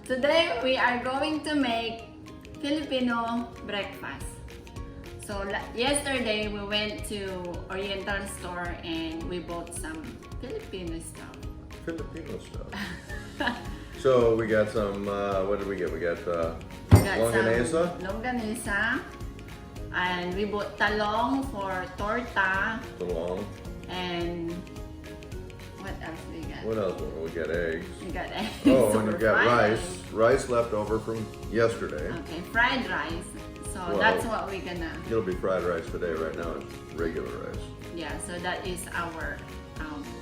Today we are going to make Filipino breakfast. So yesterday we went to Oriental store and we bought some Filipino stuff. Filipino stuff. So we got some, what did we get? We got longanisa. Longanisa. And we bought talong for torta. Talong. And what else we got? What else? We got eggs. We got eggs. Oh, and you got fried rice. Rice left over from yesterday. Okay, fried rice. So Well, that's what we're gonna. It'll be fried rice today. Right now it's regular rice. Yeah, so that is our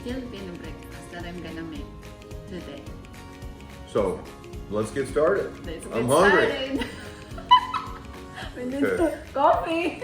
Filipino breakfast that I'm gonna make today. So let's get started. Let's get I'm hungry. started. We need Okay. coffee.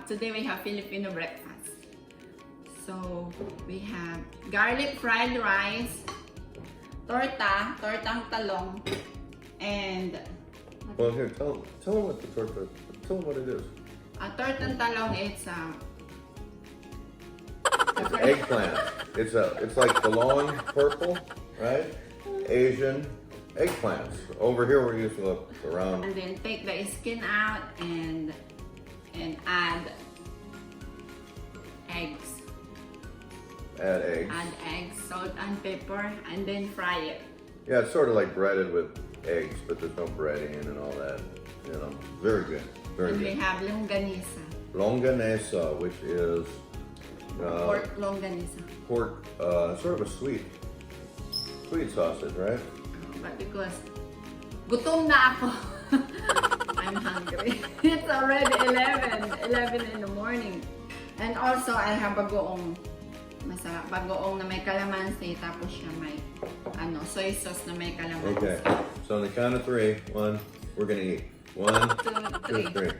today we have Filipino breakfast. So we have garlic fried rice, tortang talong, and Well, here, tell them what the torta. Tell them what it is. tortang talong is It's eggplant. It's like the long purple, right? Asian eggplants. Over here we're using the round. and then take the skin out and add eggs. Add eggs. Add eggs, salt and pepper, and then fry it. Yeah, it's sort of like breaded with eggs, but there's no breading and all that. You know, very good. Very And we good. have longanisa, Longanisa, which is pork longanisa. pork, sort of a sweet sausage, right? But because gutom na ako, I'm hungry. It's already 11 in the morning. And also, I have bagoong masarap. Bagoong na may calamansi, tapos siya may soy sauce na may calamansi. Okay. So on the count of three, we're gonna eat. 1, 2, 3.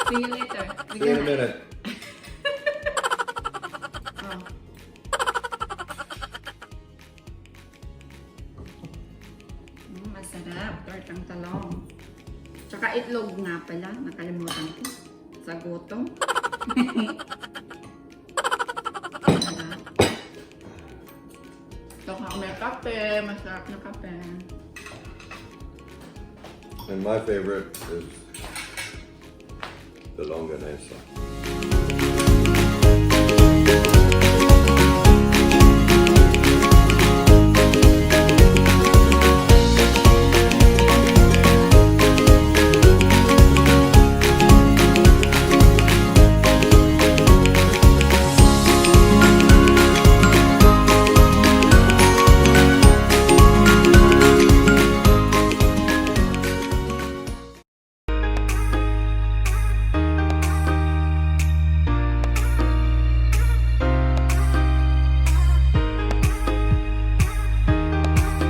See you later. See you in a minute. Oh. Masarap. Tortang talong. Tsaka itlog nga pala. Nakalimutan ko. Sa gutom. Masarap. Tsaka may kape. Masarap na kape. And my favorite is the longanisa.